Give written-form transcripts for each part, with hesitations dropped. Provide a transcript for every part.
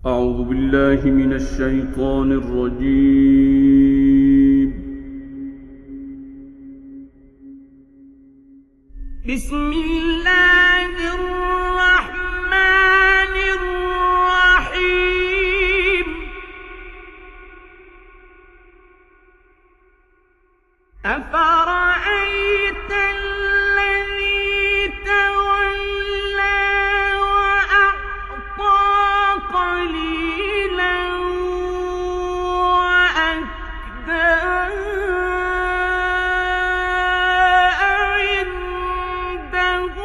أعوذ بالله من الشيطان الرجيم. بسم الله الرحمن الرحيم. أفرأيت الذي تولى وأعطى قليلا وأكدى أعنده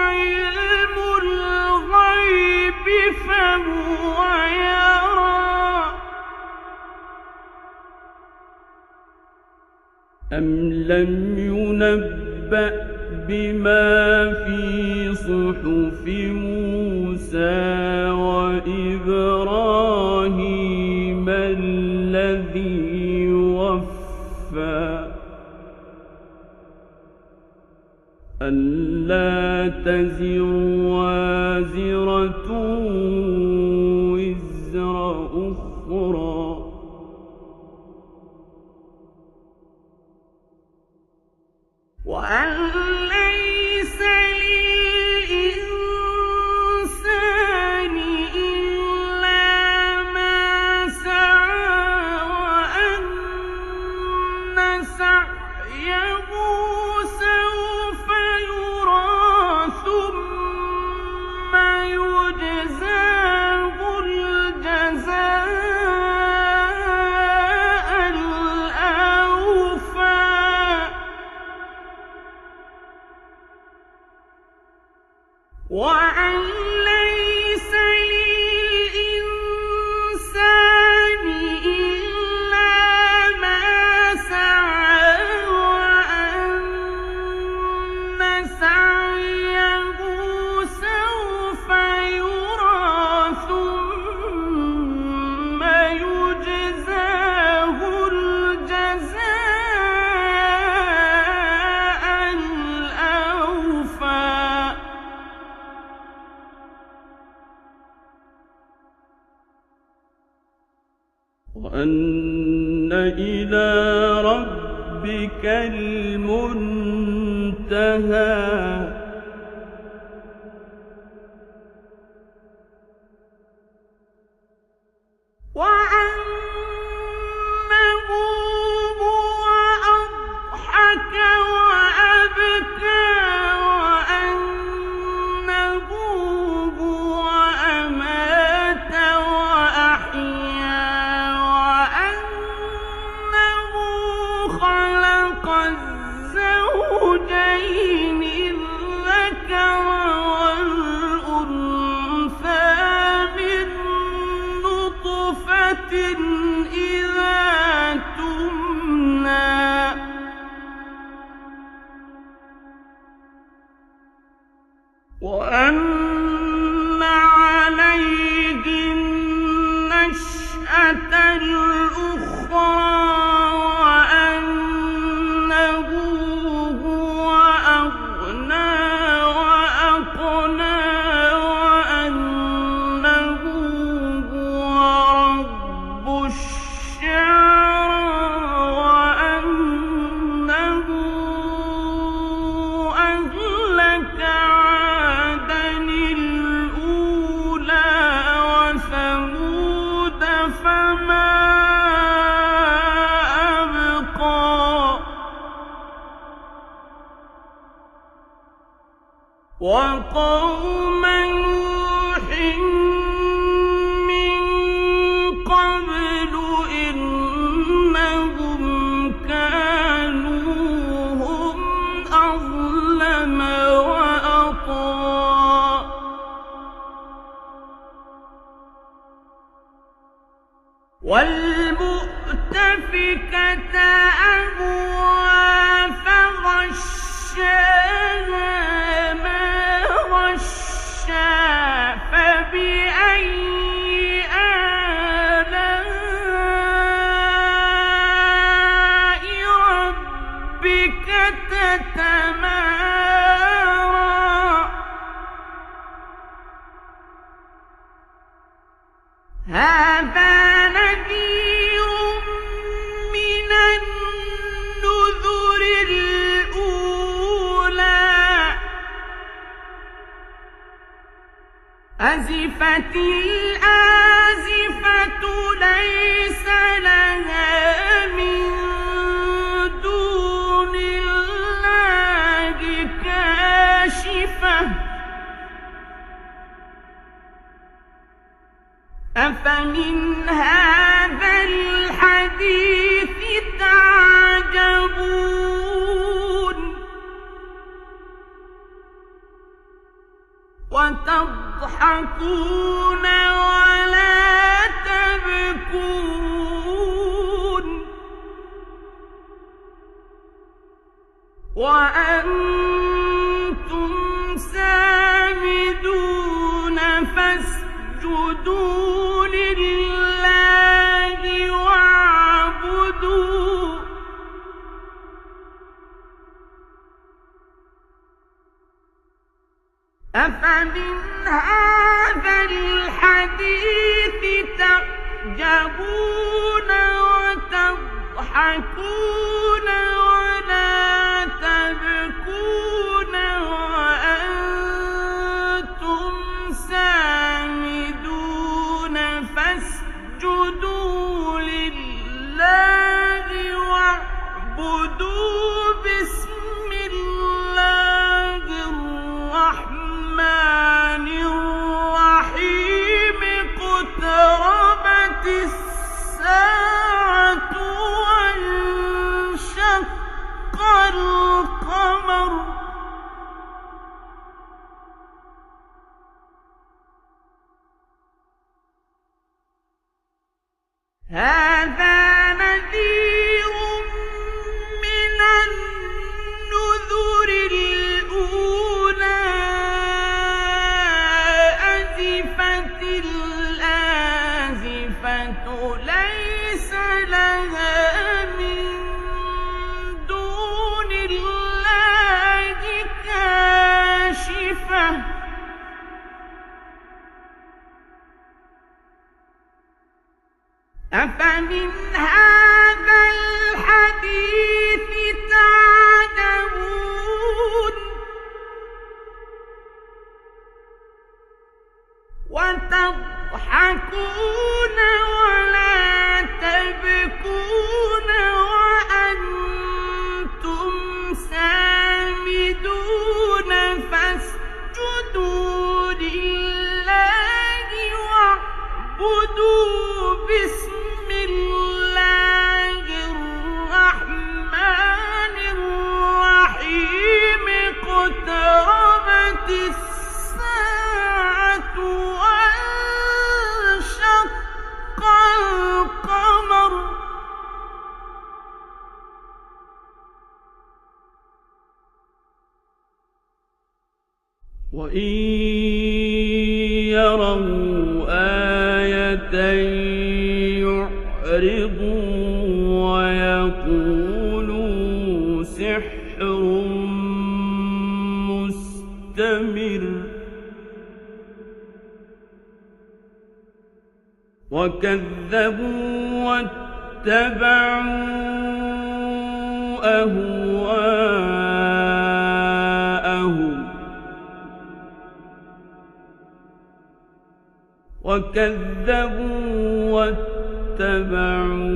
علم الغيب فهو يرى أم لم ينبأ بما في صحف موسى وإبراهيم الذي وفى ألا تزر وازرة وزر أخرى وأن ليس للإنسان إلا ما سعى وأن سعيه سوف يرى ثم يجزاه الجزاء الأوفى وأن ليس للإنسان إلا ما سعى وأن سعيه سوف يرى ثم يجزاه الجزاء الأوفى وأن إلى ربك المنتهى وأنه هو أضحك وأبكى وأنه هو أمات وأحيا وأنه خلق الزوجين الذكر والأنثى من نطفة إذا تمنى وأن عليه النشأة الأخرى وأنه هو أغنى وأقنى وأنه هو رب الشعرى وأنه أهلك عادا الأولى وثمود فما أبقى وقوم نوح من قبل إنهم كانوا هم أظلم وأطغى والمؤتفكة أهوى فغشاها ما غشى فبأي آلاء ربك تتمارى هذا نذير من النذر الأولى أزفت الآزفة ليس لها من دون الله كاشفة أفمن هذا الحديث تعجبون وتضحكون ولا تبكون وأنتم سامدون فاسجدوا لله واعبدوا أفمن هذا الحديث تعجبون وتضحكون ولا تبكون وأنتم سامدون فاسجدوا لله واعبدوا بسم الله الرحمن الرحيم اقتربت الساعة وانشق القمر هذا نذير من النذر الأولى أزفت الآزفة ليس لها من دون الله كاشفة أفمن هذا الحديث تعجبون وتضحكون ولا تبكون وأنتم سامدون فاسجدوا لله واعبدوا بسم الله الرحمن الرحيم اقتربت الساعة وانشق القمر وإن يروا آية يعرضوا ويقولوا سحر مستمر وكذبوا واتبعوا أهواءهم وكذبوا واتبعوا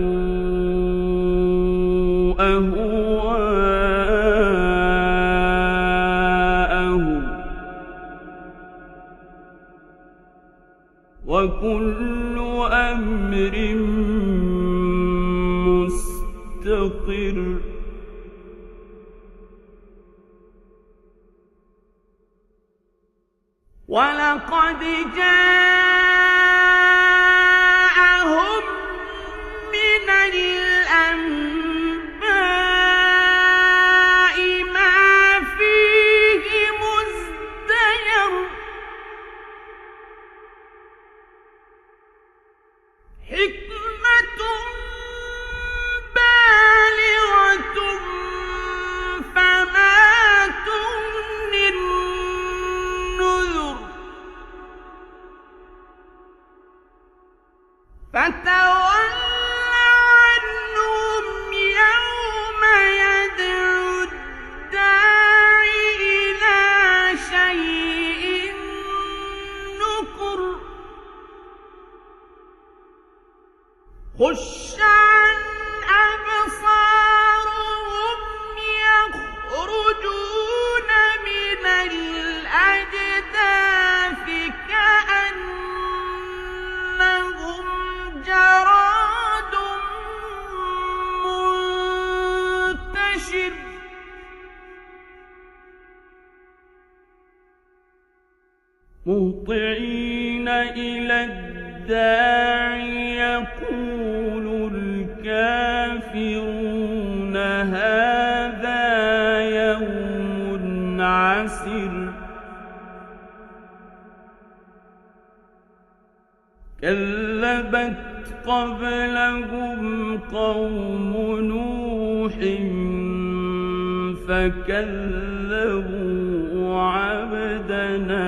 أهواءهم وكل أمر مستقر ولقد جاءهم من الأنباء ما فيه مزدجر حكمة بالغة فما تغني النذر فتول عنهم يوم يدعو الداع إلى شيء نكر خش عن أبصارهم يخرجون من الأجداث كأنهم جراد منتشر مهطعين إلى الداع يقول الكافرون هذا يوم عسر كذبت قبلهم قوم نوح فكذبوا عبدنا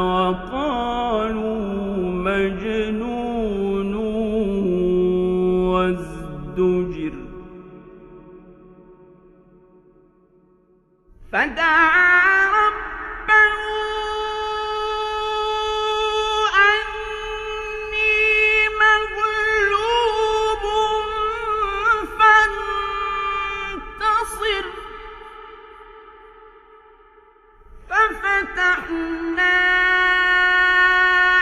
وقالوا مجنون وازدجر فدعا ربه أني مغلوب فانتصر ففتحنا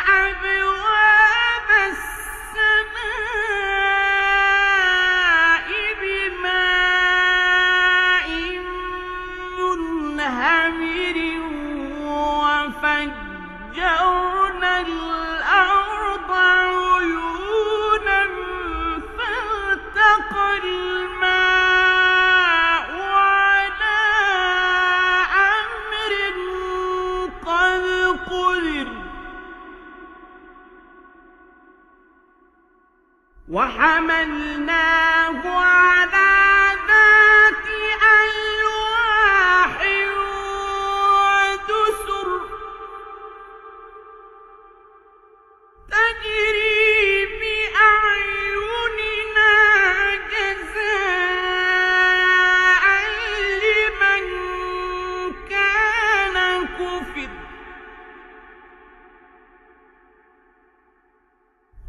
أبواب السماء بماء منهمر وفجرنا الأرض عيونا فالتقى الماء على أمر قد قدر وحملناه على ذات ألواح ودسر تجري بأعيننا جزاء لمن كان كفر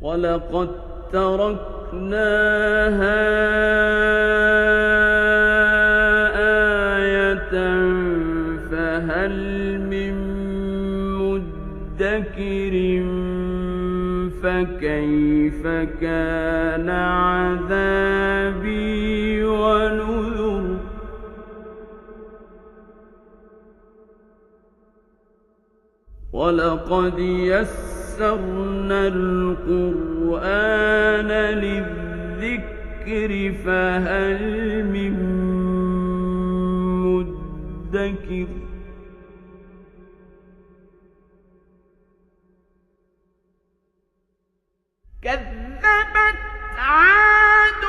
ولقد تركناها آية فهل من مدكر فكيف كان عذابي ونذر ولقد يسرنا القرآن للذكر فهل من مدكر كذبت عاد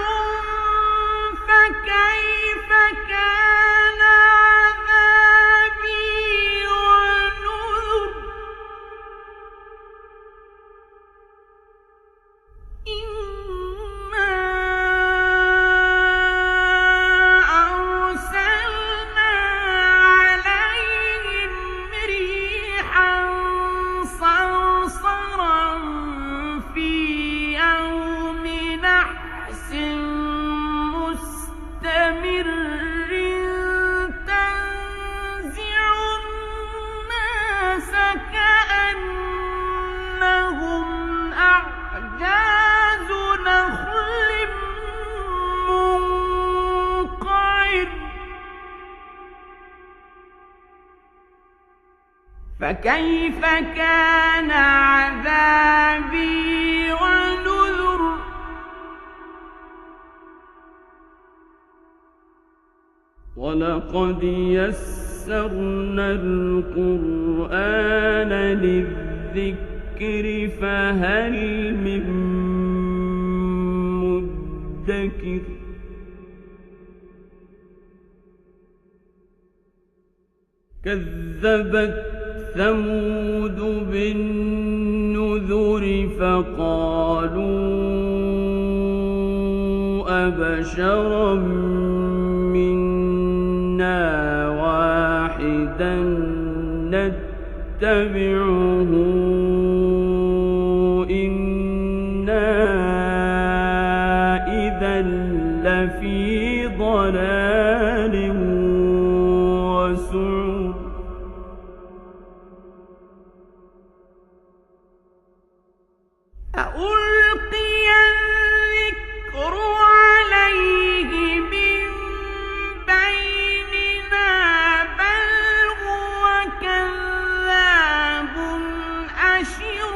فكيف كان عذابي ونذر إنا أرسلنا عليهم ريحا صرصرا في يوم نحس مستمر تنزع الناس كأنهم أعجاز نخل منقعر فكيف كان عذابي ونذر ولقد يسرنا القرآن للذكر فهل من مدكر كذبت ثمود بالنذر النذر فقالوا أبشرا منا واحدا نتبعه إنا إذا لفي ضلال وسعر ألقي الذكر عليه من بيننا بل هو كذاب أشر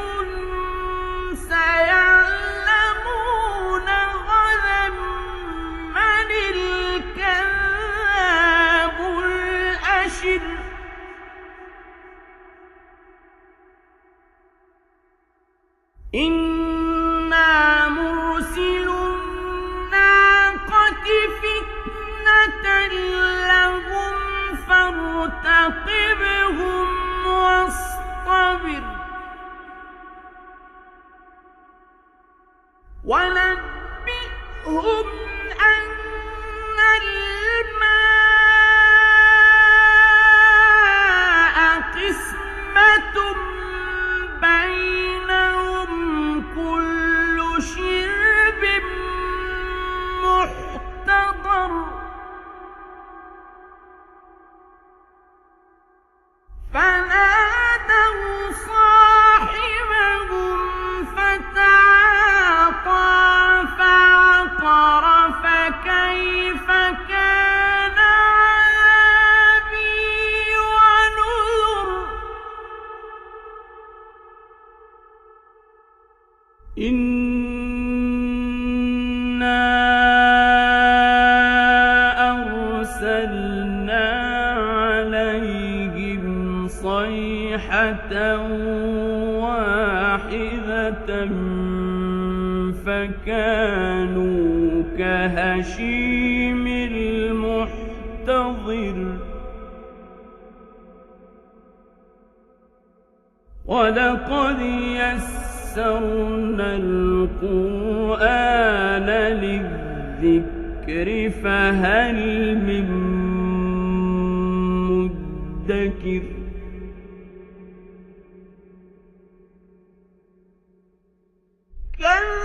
سيعلمون غدا من الكذاب الأشر إنا مرسل الناقة فتنة لهم فارتقبهم واصطبر ونبئهم أن الماء قسمة بينهم كل شرب محتضر فنادوا صاحبهم فتعاطى فعقر فكيف كان عذابي ونذر إنا أرسلنا عليهم صيحة واحدة فكانوا كهشيم المحتضر ولقد يسرنا القرآن للذكر فهل من مدكر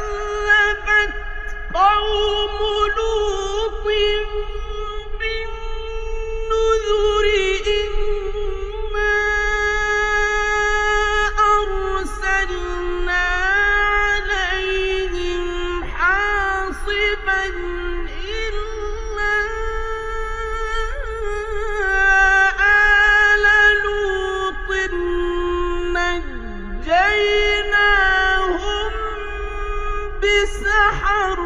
كذبت قوم لوط بالنذر إنا أرسلنا عليهم حاصبا إلا آل لوط نجيناهم بسحر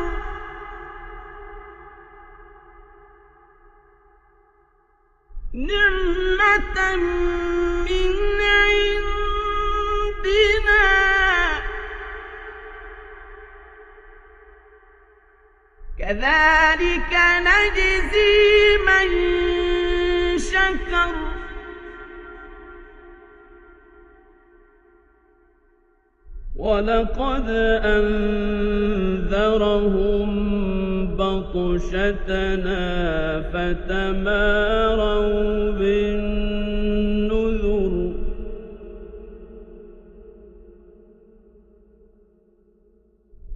نعمة من عندنا كذلك نجزي من شكر ولقد أنذرهم بطشتنا فتماروا بالنذر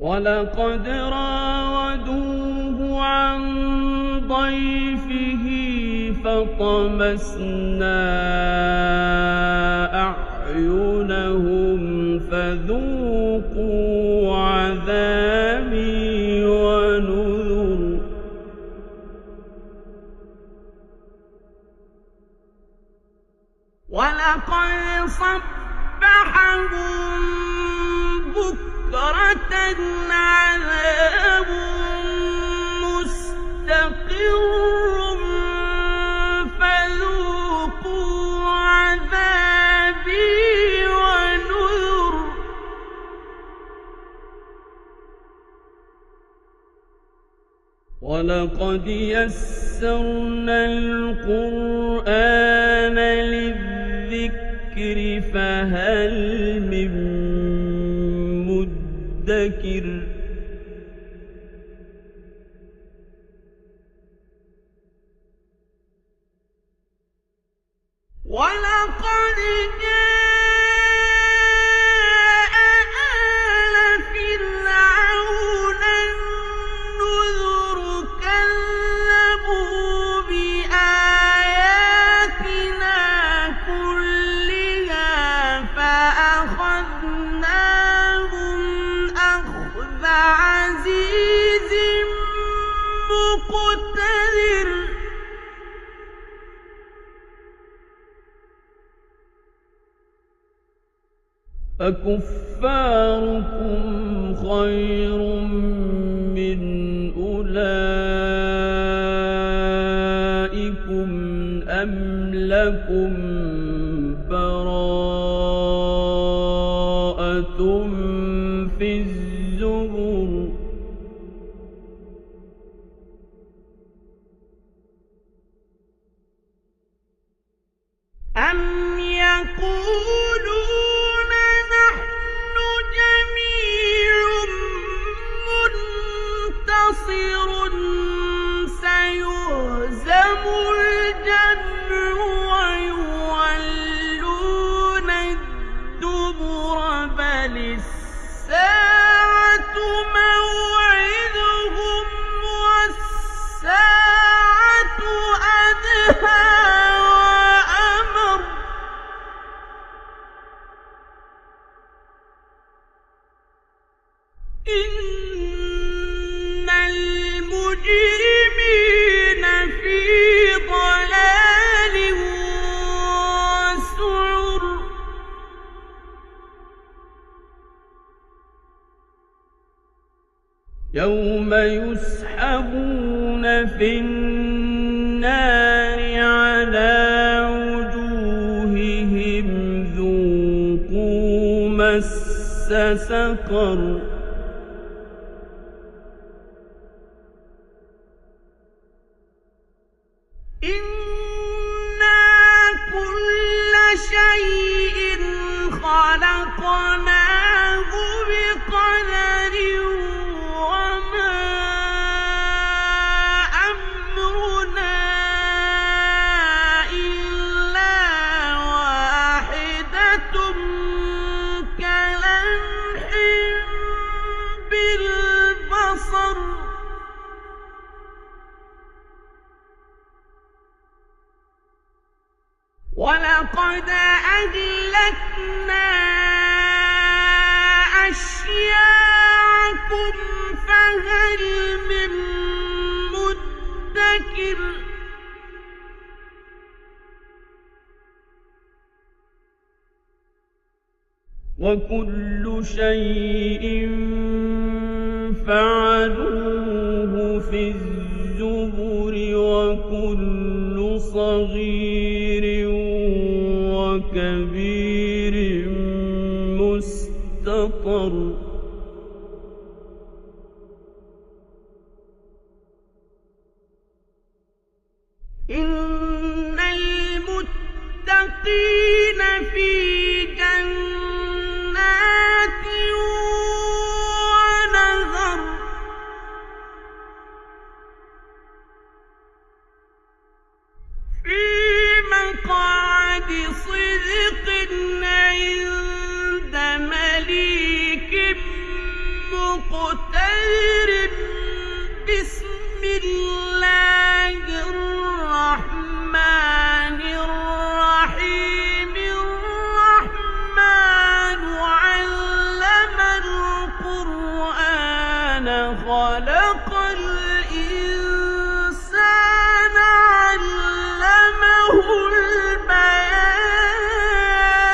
ولقد راودوه عن ضيفه فطمسنا أعينهم فذوقوا عذابي ونذر ولقد صبحهم بكرة عذاب مستقر فذوقوا عذابي ونذر ولقد يسرنا القرآن للذكر فهل من مدكر ولقد جاء آل فرعون النذر كذبوا بآياتنا كلها فأخذناهم أخذ عزيز مقتدر أكفاركم خير من أولئكم أم لكم براءة في الزبر أم يقولون نحن جميع منتصر سيهزم الجمع ويولون الدبر بل الساعة موعدهم والساعة أدهى وأمر إن المجرمين في ضلال وسعر يوم يسحبون في النار على وجوههم ذوقوا مس سقر إنا كل شيء خلقناه بقدر وما أمرنا إلا واحدة كلمح بالبصر ولقد أهلكنا أشياعكم فهل من مدكر وكل شيء فعلوه في الزبر وكل صغير وكبير مستطر إن المتقين في جنات ونهر في مقعد صدق عند مليك مقتدر بسم الله الرحمن الرحيم الرحمن علم القرآن خلق الإنسان علمه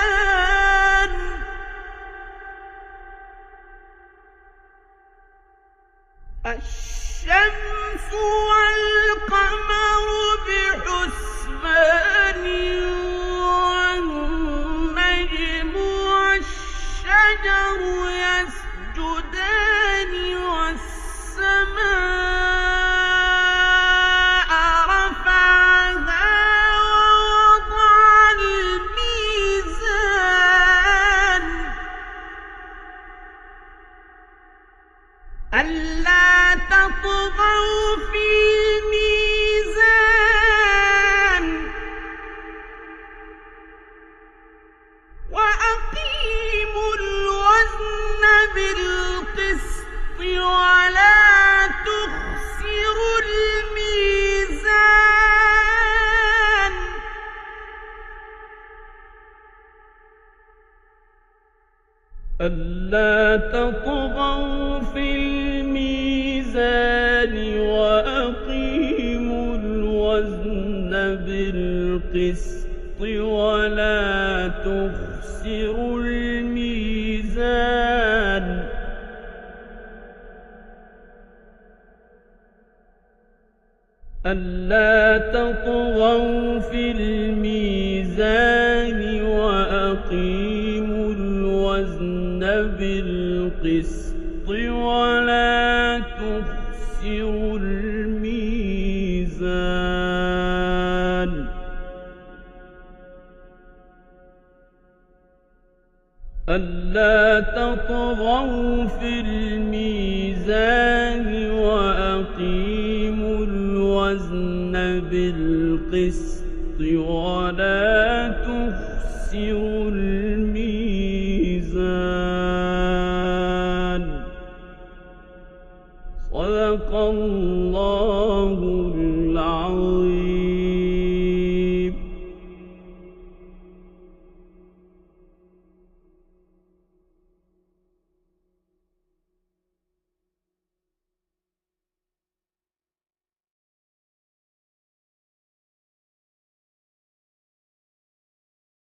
البيان الشمس والقمر بحسبان والنجم والشجر يسجدان والسماء رفعها ووضع الميزان ألا تطغوا في الميزان وأقيموا الوزن بالقسط ولا تخسروا الميزان ألا تطغوا في الميزان وأقيموا الوزن بالقسط ولا تخسروا الميزان ألا تطغوا في الميزان وأقيموا الوزن بالقسط ولا تخسروا الميزان ألا تطغوا في الميزان وأقيموا الوزن بالقسط ولا تخسروا